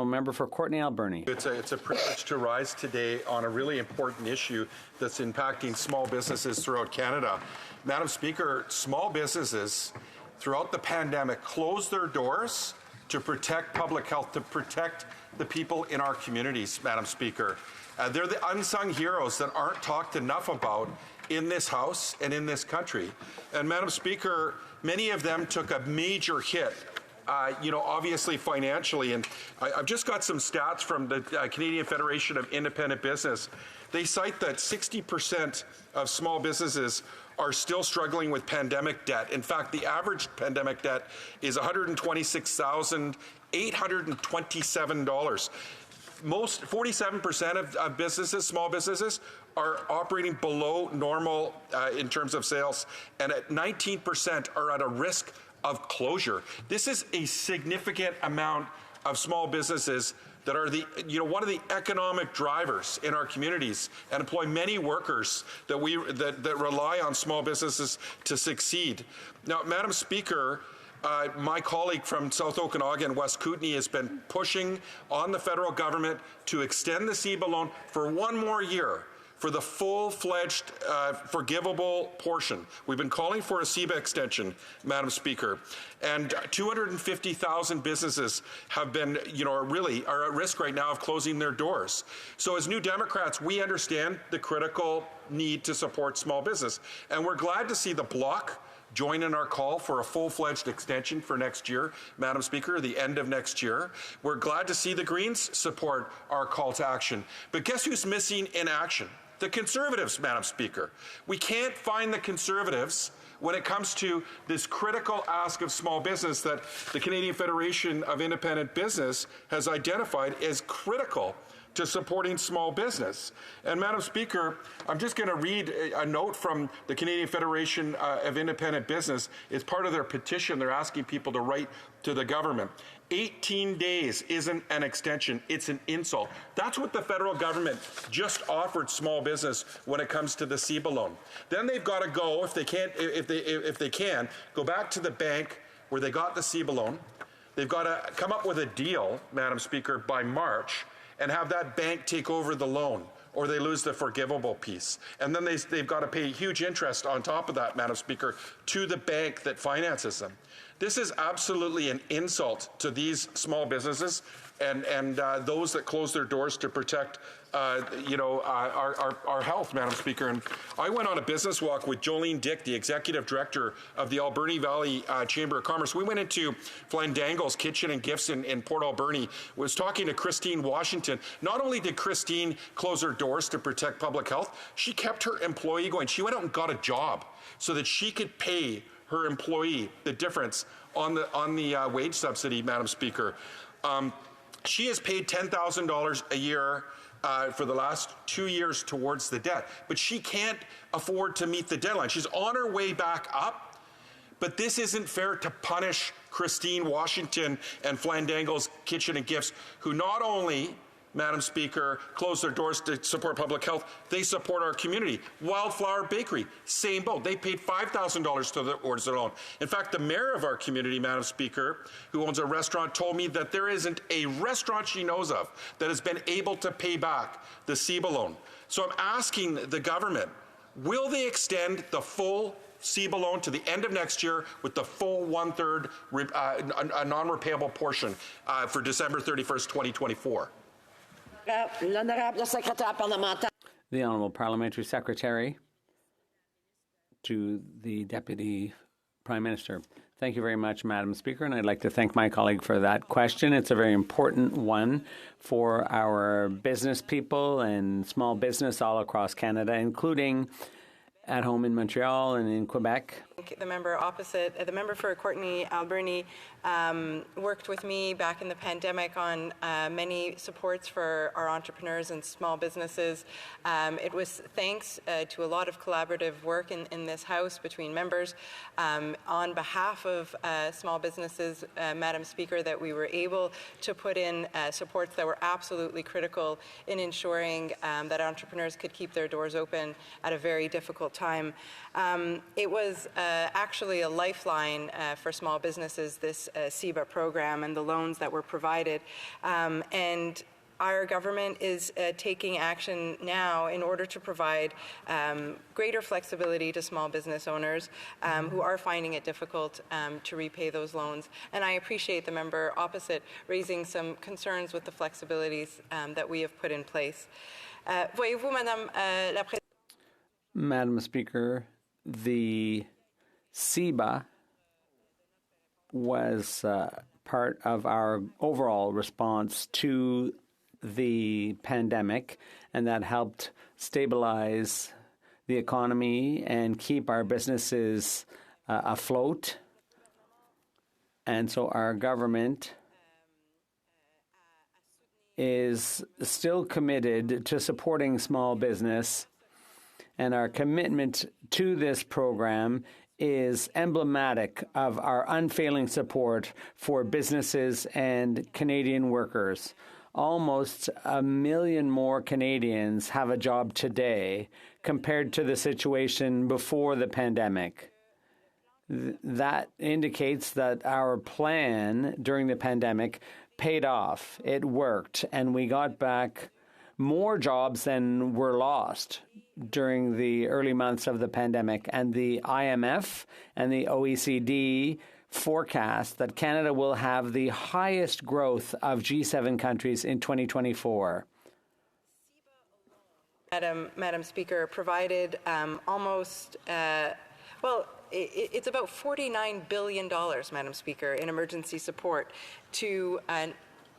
Member for Courtenay-Alberni. It's a privilege to rise today on a really important issue that's impacting small businesses throughout Canada. Madam Speaker, small businesses throughout the pandemic closed their doors to protect public health, to protect the people in our communities, Madam Speaker. They're the unsung heroes that aren't talked enough about in this House and in this country. And Madam Speaker, many of them took a major hit, obviously financially. And I've just got some stats from the Canadian Federation of Independent Business. They cite that 60% of small businesses are still struggling with pandemic debt. In fact, the average pandemic debt is $126,827. 47% of businesses, small businesses, are operating below normal in terms of sales, and at 19% are at a risk of closure. This is a significant amount of small businesses that are one of the economic drivers in our communities and employ many workers that rely on small businesses to succeed. Now, Madam Speaker, my colleague from South Okanagan, West Courtenay, has been pushing on the federal government to extend the CEBA loan for one more year for the full-fledged forgivable portion. We've been calling for a CEBA extension, Madam Speaker, and 250,000 businesses have been, are at risk right now of closing their doors. So as New Democrats, we understand the critical need to support small business, and we're glad to see the Bloc join in our call for a full-fledged extension for next year, Madam Speaker, the end of next year. We're glad to see the Greens support our call to action. But guess who's missing in action? The Conservatives, Madam Speaker. We can't find the Conservatives when it comes to this critical ask of small business that the Canadian Federation of Independent Business has identified as critical to supporting small business. And Madam Speaker, I'm just going to read a note from the Canadian Federation of Independent Business. It's part of their petition. They're asking people to write to the government. 18 days isn't an extension, it's an insult. That's what the federal government just offered small business when it comes to the CEBA loan. Then they've got to go, if they can, go back to the bank where they got the CEBA loan. They've got to come up with a deal, Madam Speaker, by March, and have that bank take over the loan, or they lose the forgivable piece. And then they've got to pay huge interest on top of that, Madam Speaker, to the bank that finances them. This is absolutely an insult to these small businesses and those that close their doors to protect our health, Madam Speaker. And I went on a business walk with Jolene Dick, the Executive Director of the Alberni Valley Chamber of Commerce. We went into Flandangle's Kitchen and Gifts in Port Alberni. Was talking to Christine Washington. Not only did Christine close her doors to protect public health, she kept her employee going. She went out and got a job so that she could pay her employee the difference on the wage subsidy, Madam Speaker. She has paid $10,000 a year for the last 2 years towards the debt, but she can't afford to meet the deadline. She's on her way back up, but this isn't fair to punish Christine Washington and Flandangle's Kitchen and Gifts, who not only, Madam Speaker, close their doors to support public health, they support our community. Wildflower Bakery, same boat. They paid $5,000 towards their loan. In fact, the mayor of our community, Madam Speaker, who owns a restaurant, told me that there isn't a restaurant she knows of that has been able to pay back the CEBA loan. So I'm asking the government, will they extend the full CEBA loan to the end of next year with the full one-third non-repayable portion for December 31st, 2024? The Honourable Parliamentary Secretary to the Deputy Prime Minister. Thank you very much, Madam Speaker, and I'd like to thank my colleague for that question. It's a very important one for our business people and small business all across Canada, including at home in Montreal and in Quebec. The member opposite, the member for Courtenay-Alberni, worked with me back in the pandemic on many supports for our entrepreneurs and small businesses. It was thanks to a lot of collaborative work in this House between members on behalf of small businesses, Madam Speaker, that we were able to put in supports that were absolutely critical in ensuring that entrepreneurs could keep their doors open at a very difficult time. It was actually a lifeline for small businesses, this CEBA program and the loans that were provided. And our government is taking action now in order to provide greater flexibility to small business owners who are finding it difficult to repay those loans. And I appreciate the member opposite raising some concerns with the flexibilities that we have put in place. Voyez-vous, Madame la Présidente? Madam Speaker, the CEBA was part of our overall response to the pandemic, and that helped stabilize the economy and keep our businesses afloat. And so our government is still committed to supporting small business, and our commitment to this program is emblematic of our unfailing support for businesses and Canadian workers. Almost 1 million more Canadians have a job today compared to the situation before the pandemic. That indicates that our plan during the pandemic paid off. It worked, and we got back more jobs than were lost during the early months of the pandemic. And the IMF and the OECD forecast that Canada will have the highest growth of G7 countries in 2024. Madam Speaker, provided it's about $49 billion, Madam Speaker, in emergency support to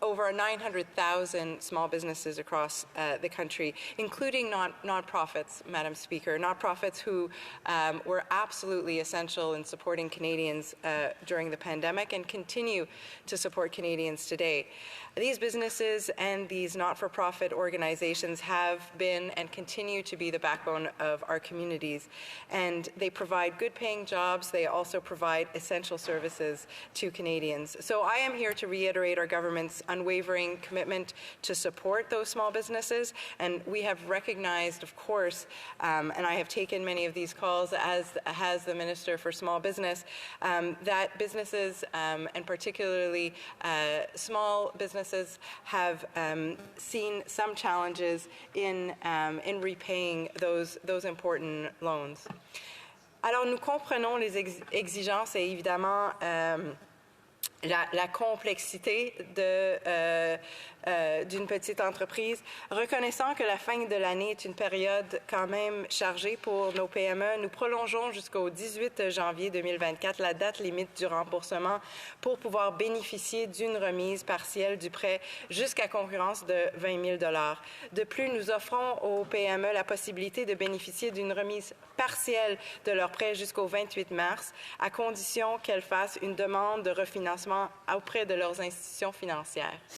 over 900,000 small businesses across the country, including nonprofits, Madam Speaker, nonprofits who were absolutely essential in supporting Canadians during the pandemic and continue to support Canadians today. These businesses and these not-for-profit organizations have been and continue to be the backbone of our communities, and they provide good-paying jobs. They also provide essential services to Canadians. So I am here to reiterate our government's unwavering commitment to support those small businesses, and we have recognized, of course, and I have taken many of these calls, as has the Minister for Small Business, that businesses, and particularly small businesses, have seen some challenges in repaying those important loans. Alors, nous comprenons les exigences et évidemment la complexité d'une petite entreprise, reconnaissant que la fin de l'année est une période quand même chargée pour nos PME. Nous prolongeons jusqu'au 18 janvier 2024 la date limite du remboursement pour pouvoir bénéficier d'une remise partielle du prêt jusqu'à concurrence de 20 000 $. De plus, nous offrons aux PME la possibilité de bénéficier d'une remise partielle de leur prêt jusqu'au 28 mars, à condition qu'elles fassent une demande de refinancement auprès de leurs institutions financières.